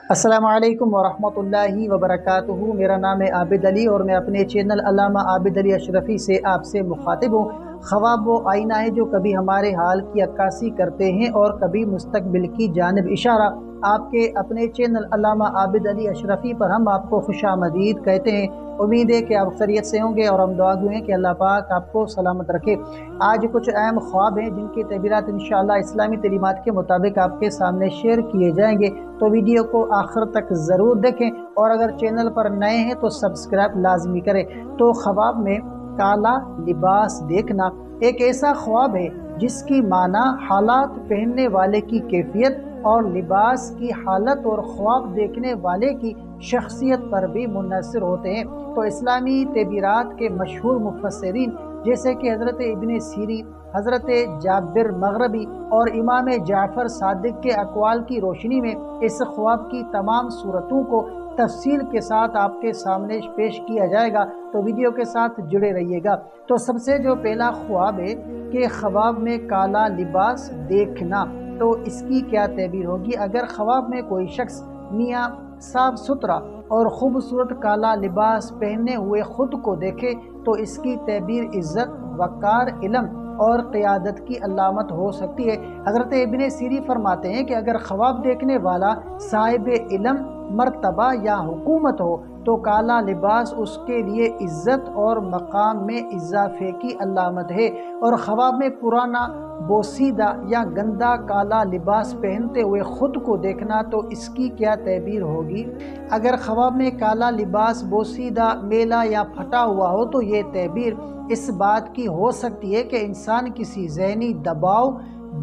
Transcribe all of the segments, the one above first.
السلام علیکم ورحمۃ اللہ وبرکاتہ۔ میرا نام ہے عابد علی اور میں اپنے چینل علامہ عابد علی اشرفی سے آپ سے مخاطب ہوں۔ خواب وہ آئینہ ہے جو کبھی ہمارے حال کی عکاسی کرتے ہیں اور کبھی مستقبل کی جانب اشارہ۔ آپ کے اپنے چینل علامہ عابد علی اشرفی پر ہم آپ کو خوش آمدید کہتے ہیں۔ امید ہے کہ آپ خیریت سے ہوں گے اور ہم دعا گو ہیں کہ اللہ پاک آپ کو سلامت رکھے۔ آج کچھ اہم خواب ہیں جن کی تعبیرات انشاءاللہ اسلامی تعلیمات کے مطابق آپ کے سامنے شیئر کیے جائیں گے، تو ویڈیو کو آخر تک ضرور دیکھیں اور اگر چینل پر نئے ہیں تو سبسکرائب لازمی کریں۔ تو خواب میں کالا لباس دیکھنا ایک ایسا خواب ہے جس کی معنی حالات، پہننے والے کی کیفیت اور لباس کی حالت اور خواب دیکھنے والے کی شخصیت پر بھی منحصر ہوتے ہیں۔ تو اسلامی تعبیرات کے مشہور مفسرین جیسے کہ حضرت ابن سیری، حضرت جابر مغربی اور امام جعفر صادق کے اقوال کی روشنی میں اس خواب کی تمام صورتوں کو تفصیل کے ساتھ آپ کے سامنے پیش کیا جائے گا، تو ویڈیو کے ساتھ جڑے رہیے گا۔ تو سب سے جو پہلا خواب ہے کہ خواب میں کالا لباس دیکھنا، تو اس کی کیا تعبیر ہوگی؟ اگر خواب میں کوئی شخص میاں صاف ستھرا اور خوبصورت کالا لباس پہنے ہوئے خود کو دیکھے تو اس کی تعبیر عزت، وقار، علم اور قیادت کی علامت ہو سکتی ہے۔ حضرت ابن سیری فرماتے ہیں کہ اگر خواب دیکھنے والا صاحب علم، مرتبہ یا حکومت ہو تو کالا لباس اس کے لیے عزت اور مقام میں اضافے کی علامت ہے، اور خواب میں پرانا، بوسیدہ یا گندا کالا لباس پہنتے ہوئے خود کو دیکھنا تو اس کی کیا تعبیر ہوگی؟ اگر خواب میں کالا لباس بوسیدہ، میلا یا پھٹا ہوا ہو تو یہ تعبیر اس بات کی ہو سکتی ہے کہ انسان کسی ذہنی دباؤ،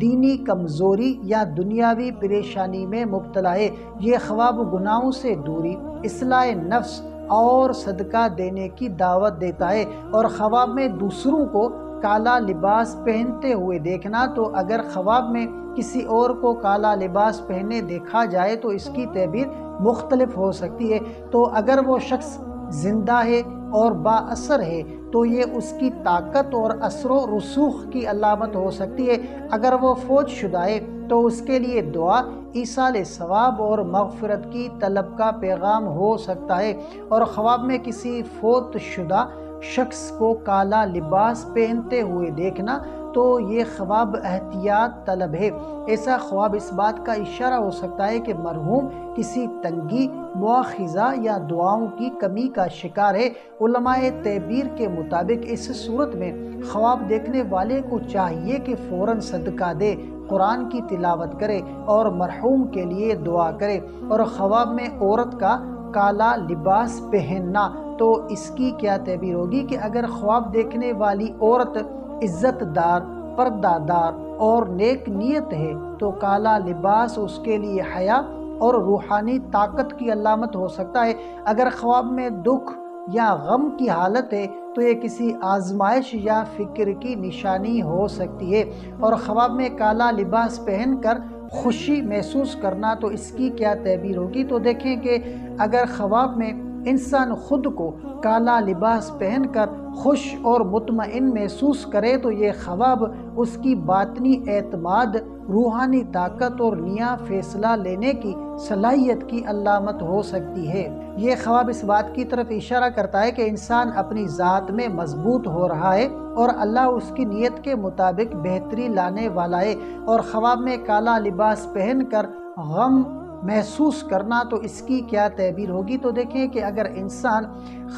دینی کمزوری یا دنیاوی پریشانی میں مبتلا ہے۔ یہ خواب گناہوں سے دوری، اصلاح نفس اور صدقہ دینے کی دعوت دیتا ہے۔ اور خواب میں دوسروں کو کالا لباس پہنتے ہوئے دیکھنا، تو اگر خواب میں کسی اور کو کالا لباس پہنے دیکھا جائے تو اس کی تعبیر مختلف ہو سکتی ہے۔ تو اگر وہ شخص زندہ ہے اور با اثر ہے تو یہ اس کی طاقت اور اثر و رسوخ کی علامت ہو سکتی ہے۔ اگر وہ فوت شدہ ہے تو اس کے لیے دعا، ایصال ثواب اور مغفرت کی طلب کا پیغام ہو سکتا ہے۔ اور خواب میں کسی فوت شدہ شخص کو کالا لباس پہنتے ہوئے دیکھنا تو یہ خواب احتیاط طلب ہے۔ ایسا خواب اس بات کا اشارہ ہو سکتا ہے کہ مرحوم کسی تنگی، مواخذہ یا دعاؤں کی کمی کا شکار ہے۔ علماء تعبیر کے مطابق اس صورت میں خواب دیکھنے والے کو چاہیے کہ فوراً صدقہ دے، قرآن کی تلاوت کرے اور مرحوم کے لیے دعا کرے۔ اور خواب میں عورت کا کالا لباس پہننا، تو اس کی کیا تعبیر ہوگی کہ اگر خواب دیکھنے والی عورت عزت دار، پردہ دار اور نیک نیت ہے تو کالا لباس اس کے لیے حیا اور روحانی طاقت کی علامت ہو سکتا ہے۔ اگر خواب میں دکھ یا غم کی حالت ہے تو یہ کسی آزمائش یا فکر کی نشانی ہو سکتی ہے۔ اور خواب میں کالا لباس پہن کر خوشی محسوس کرنا، تو اس کی کیا تعبیر ہوگی؟ تو دیکھیں کہ اگر خواب میں انسان خود کو کالا لباس پہن کر خوش اور مطمئن محسوس کرے تو یہ خواب اس کی باطنی اعتماد، روحانی طاقت اور نیا فیصلہ لینے کی صلاحیت کی علامت ہو سکتی ہے۔ یہ خواب اس بات کی طرف اشارہ کرتا ہے کہ انسان اپنی ذات میں مضبوط ہو رہا ہے اور اللہ اس کی نیت کے مطابق بہتری لانے والا ہے۔ اور خواب میں کالا لباس پہن کر غم محسوس کرنا، تو اس کی کیا تعبیر ہوگی؟ تو دیکھیں کہ اگر انسان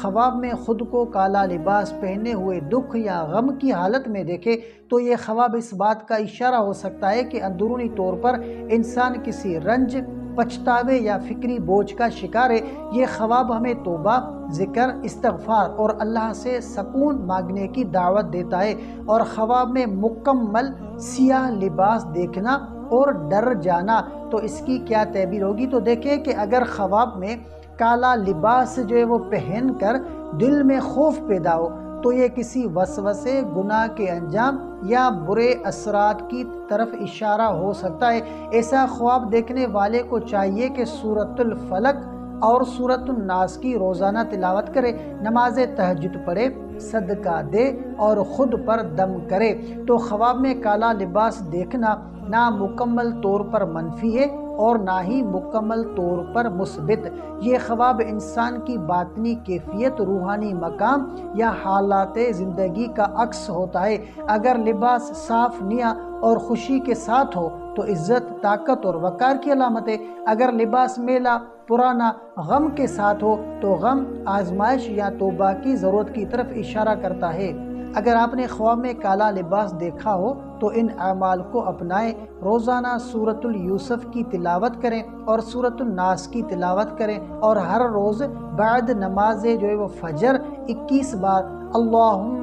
خواب میں خود کو کالا لباس پہنے ہوئے دکھ یا غم کی حالت میں دیکھے تو یہ خواب اس بات کا اشارہ ہو سکتا ہے کہ اندرونی طور پر انسان کسی رنج، پچھتاوے یا فکری بوجھ کا شکار ہے۔ یہ خواب ہمیں توبہ، ذکر، استغفار اور اللہ سے سکون مانگنے کی دعوت دیتا ہے۔ اور خواب میں مکمل سیاہ لباس دیکھنا اور ڈر جانا، تو اس کی کیا تعبیر ہوگی؟ تو دیکھیں کہ اگر خواب میں کالا لباس جو ہے وہ پہن کر دل میں خوف پیدا ہو تو یہ کسی وسوسے، گناہ کے انجام یا برے اثرات کی طرف اشارہ ہو سکتا ہے۔ ایسا خواب دیکھنے والے کو چاہیے کہ سورۃ الفلق اور سورۃ الناس کی روزانہ تلاوت کرے، نماز تہجد پڑھے، صدقہ دے اور خود پر دم کرے۔ تو خواب میں کالا لباس دیکھنا نامکمل طور پر منفی ہے اور نہ ہی مکمل طور پر مثبت۔ یہ خواب انسان کی باطنی کیفیت، روحانی مقام یا حالات زندگی کا عکس ہوتا ہے۔ اگر لباس صاف، نیا اور خوشی کے ساتھ ہو تو عزت، طاقت اور وقار کی علامت ہے۔ اگر لباس میلا، پرانا، غم کے ساتھ ہو تو غم، آزمائش یا توبہ کی ضرورت کی طرف اشارہ کرتا ہے۔ اگر آپ نے خواب میں کالا لباس دیکھا ہو تو ان اعمال کو اپنائیں۔ روزانہ سورۃ یوسف کی تلاوت کریں اور سورۃ الناس کی تلاوت کریں، اور ہر روز بعد نماز وہ فجر 21 بار اللہم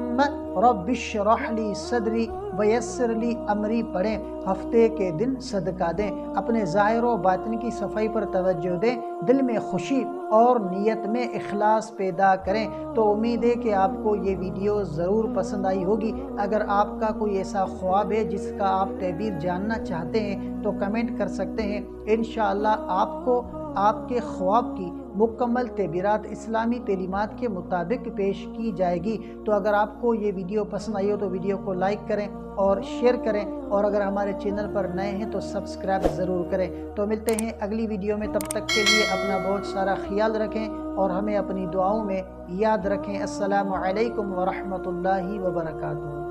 رب اشرح لی صدری ویسر لی امری پڑھیں۔ ہفتے کے دن صدقہ دیں، اپنے ظاہر و باطن کی صفائی پر توجہ دیں، دل میں خوشی اور نیت میں اخلاص پیدا کریں۔ تو امید ہے کہ آپ کو یہ ویڈیو ضرور پسند آئی ہوگی۔ اگر آپ کا کوئی ایسا خواب ہے جس کا آپ تعبیر جاننا چاہتے ہیں تو کمنٹ کر سکتے ہیں۔ انشاءاللہ آپ کو آپ کے خواب کی مکمل تعبیرات اسلامی تعلیمات کے مطابق پیش کی جائے گی۔ تو اگر آپ کو یہ ویڈیو پسند آئی ہو تو ویڈیو کو لائک کریں اور شیئر کریں، اور اگر ہمارے چینل پر نئے ہیں تو سبسکرائب ضرور کریں۔ تو ملتے ہیں اگلی ویڈیو میں، تب تک کے لیے اپنا بہت سارا خیال رکھیں اور ہمیں اپنی دعاؤں میں یاد رکھیں۔ السلام علیکم ورحمۃ اللہ وبرکاتہ۔